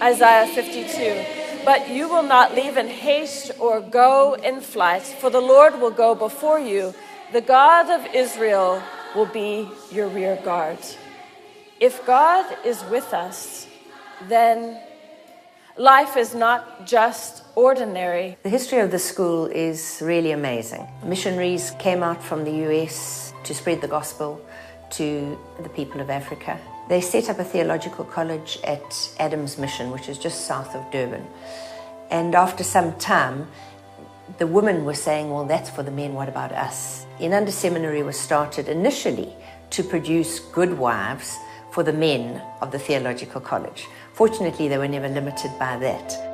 Isaiah 52. But you will not leave in haste or go in flight, for the Lord will go before you. The God of Israel will be your rear guard. If God is with us, then life is not just ordinary. The history of the school is really amazing. Missionaries came out from the US to spread the gospel to the people of Africa. They set up a theological college at Adams Mission, which is just south of Durban. And after some time, the women were saying, well, that's for the men, what about us? Inanda Seminary was started initially to produce good wives for the men of the theological college. Fortunately, they were never limited by that.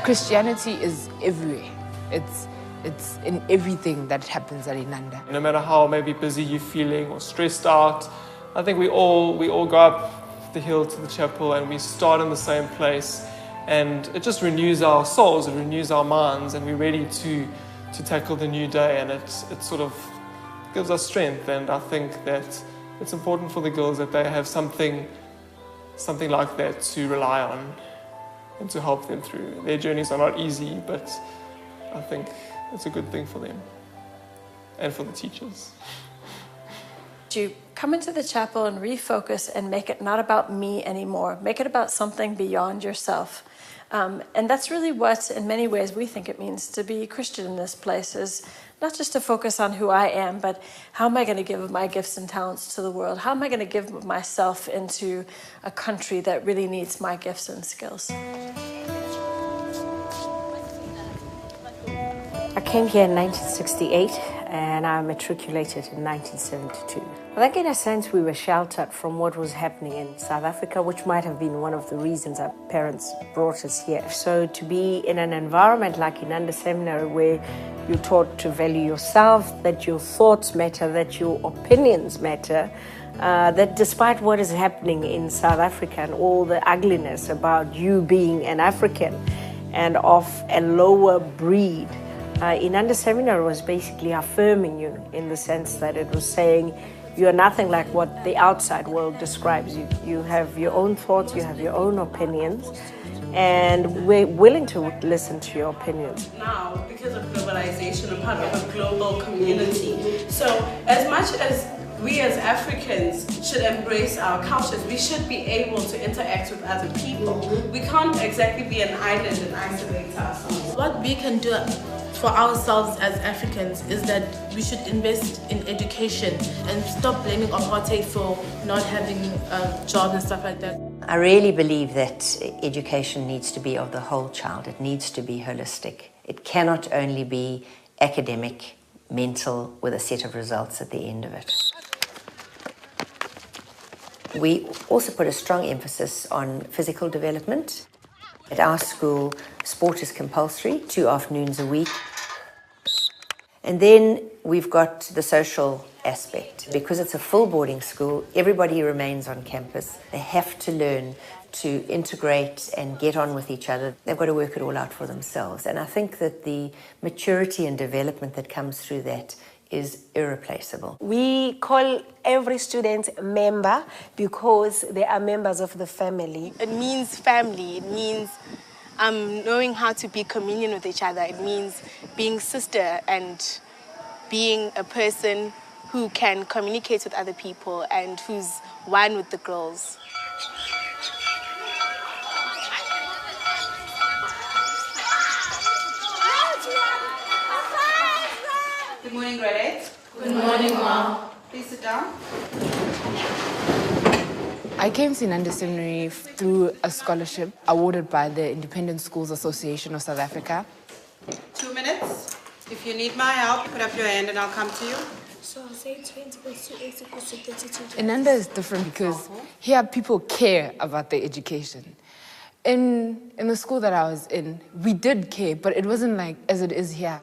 Christianity is everywhere. It's in everything that happens at Inanda. No matter how maybe busy you're feeling or stressed out, I think we all go up the hill to the chapel and we start in the same place, and it just renews our souls, it renews our minds, and we're ready to tackle the new day, and it sort of gives us strength. And I think that it's important for the girls that they have something like that to rely on and to help them through. Their journeys are not easy, but I think it's a good thing for them and for the teachers. You come into the chapel and refocus and make it not about me anymore. Make it about something beyond yourself. And that's really what, in many ways, we think it means to be Christian in this place, is not just to focus on who I am, but how am I going to give my gifts and talents to the world? How am I going to give myself into a country that really needs my gifts and skills? I came here in 1968 and I matriculated in 1972. I think in a sense we were sheltered from what was happening in South Africa, which might have been one of the reasons our parents brought us here. So to be in an environment like Inanda Seminary, where you're taught to value yourself, that your thoughts matter, that your opinions matter, that despite what is happening in South Africa and all the ugliness about you being an African and of a lower breed, Inanda Seminary was basically affirming you in the sense that it was saying you are nothing like what the outside world describes you. You have your own thoughts, you have your own opinions, and we're willing to listen to your opinions. Now, because of globalization, I'm part of a global community. So as much as we as Africans should embrace our cultures, we should be able to interact with other people. We can't exactly be an island and isolate ourselves. What we can do for ourselves as Africans is that we should invest in education and stop blaming apartheid for not having jobs and stuff like that. I really believe that education needs to be of the whole child. It needs to be holistic. It cannot only be academic, mental, with a set of results at the end of it. We also put a strong emphasis on physical development. At our school, sport is compulsory, 2 afternoons a week. And then we've got the social aspect. Because it's a full boarding school, everybody remains on campus. They have to learn to integrate and get on with each other. They've got to work it all out for themselves. And I think that the maturity and development that comes through that is irreplaceable. We call every student a member because they are members of the family. It means family. It means knowing how to be communion with each other. It means being sister and being a person who can communicate with other people and who's one with the girls. Good morning, grade 8. Good morning, Mom. Please sit down. I came to Inanda Seminary through a scholarship awarded by the Independent Schools Association of South Africa. 2 minutes. If you need my help, put up your hand and I'll come to you. So I'll say 20 plus 2 is equals to 32. Inanda is different because here people care about their education. In the school that I was in, we did care, but it wasn't like as it is here.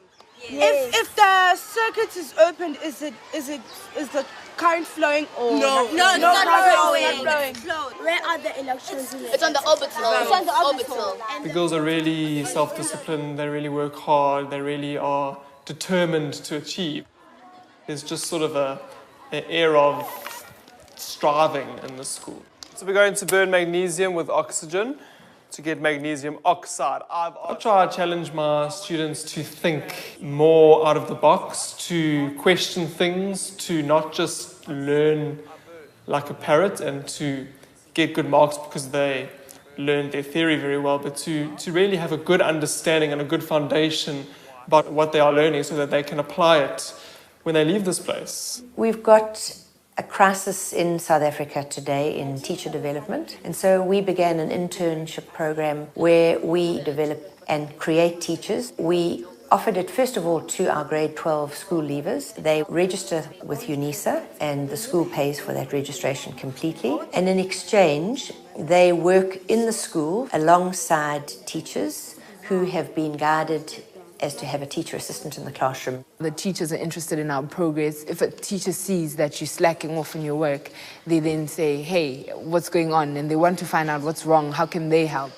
Yes. If the circuit is opened, is the current flowing or No, it's not flowing. flowing. Where are the electrons in it? It's on the orbital. It's on the orbital. The girls are really self-disciplined, they really work hard, they really are determined to achieve. There's just sort of an air of striving in the school. So we're going to burn magnesium with oxygen to get magnesium oxide. I'll try to challenge my students to think more out of the box, to question things, to not just learn like a parrot and to get good marks because they learned their theory very well, but to really have a good understanding and a good foundation about what they are learning so that they can apply it when they leave this place. We've got a crisis in South Africa today in teacher development, and so we began an internship program where we develop and create teachers. We offered it first of all to our grade 12 school leavers. They register with UNISA and the school pays for that registration completely, and in exchange they work in the school alongside teachers who have been guided as to have a teacher assistant in the classroom. The teachers are interested in our progress. If a teacher sees that you're slacking off in your work, they then say, hey, what's going on? And they want to find out what's wrong, how can they help?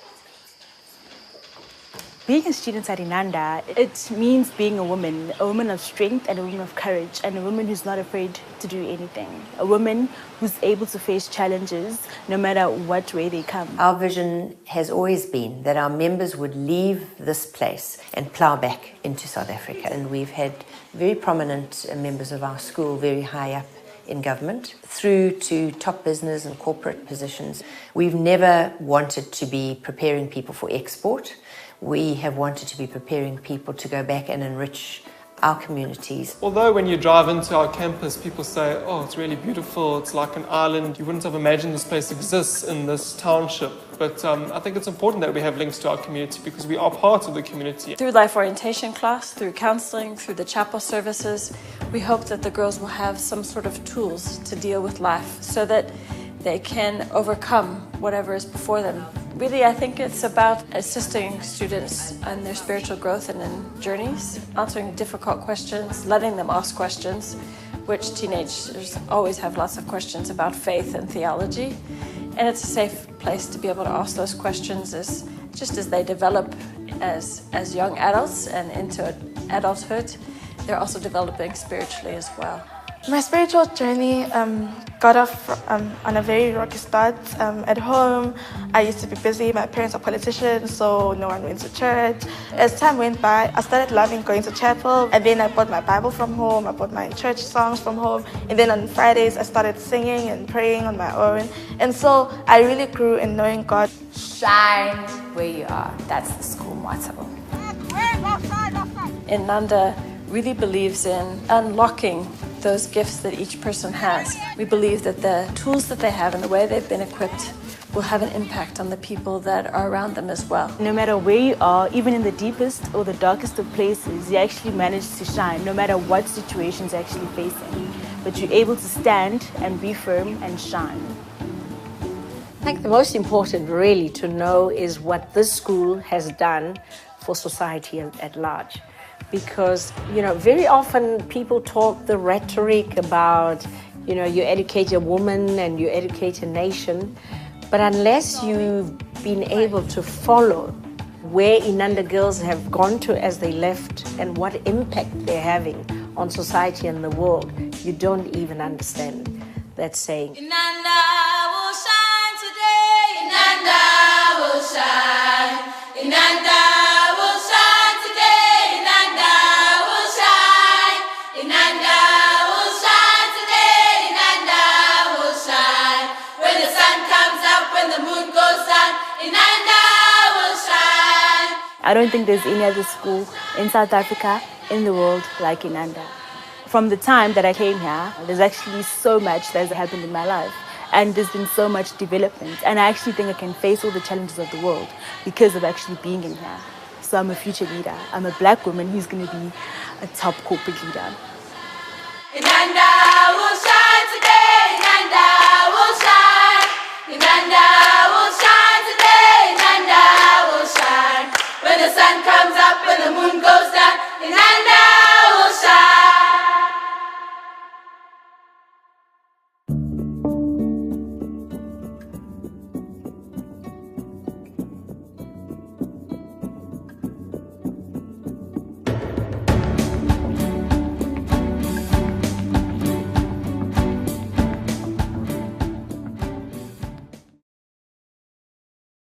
Being a student at Inanda, it means being a woman of strength and a woman of courage, and a woman who's not afraid to do anything. A woman who's able to face challenges no matter what way they come. Our vision has always been that our members would leave this place and plough back into South Africa. And we've had very prominent members of our school very high up in government, through to top business and corporate positions. We've never wanted to be preparing people for export. We have wanted to be preparing people to go back and enrich our communities. Although when you drive into our campus, people say, oh, it's really beautiful, it's like an island. You wouldn't have imagined this place exists in this township. But I think it's important that we have links to our community because we are part of the community. Through life orientation class, through counseling, through the chapel services, we hope that the girls will have some sort of tools to deal with life so that they can overcome whatever is before them. Really, I think it's about assisting students in their spiritual growth and in journeys, answering difficult questions, letting them ask questions, which teenagers always have lots of questions about faith and theology. And it's a safe place to be able to ask those questions just as they develop as young adults and into adulthood, they're also developing spiritually as well. My spiritual journey got off on a very rocky start. At home, I used to be busy. My parents are politicians, so no one went to church. As time went by, I started loving going to chapel, and then I bought my Bible from home, I bought my church songs from home, and then on Fridays I started singing and praying on my own. And so I really grew in knowing God. Shine where you are. That's the school motto. Inanda really believes in unlocking those gifts that each person has. We believe that the tools that they have and the way they've been equipped will have an impact on the people that are around them as well. No matter where you are, even in the deepest or the darkest of places, you actually manage to shine, no matter what situations you're actually facing. But you're able to stand and be firm and shine. I think the most important really to know is what this school has done for society at large. Because, very often people talk the rhetoric about, you educate a woman and you educate a nation. But unless you've been able to follow where Inanda girls have gone to as they left and what impact they're having on society and the world, you don't even understand that saying. Inanda will shine today. Inanda will shine. Inanda will shine today. Inanda will shine. Inanda will shine today. Inanda will shine. When the sun comes up, when the moon goes down, Inanda will shine. I don't think there's any other school in South Africa, in the world, like Inanda. From the time that I came here, there's actually so much that has happened in my life. And there's been so much development. And I actually think I can face all the challenges of the world because of actually being in here. So I'm a future leader. I'm a black woman who's going to be a top corporate leader. Inanda will shine today. Inanda will shine. Inanda will shine today. Inanda will shine. When the sun comes up, when the moon goes down, Inanda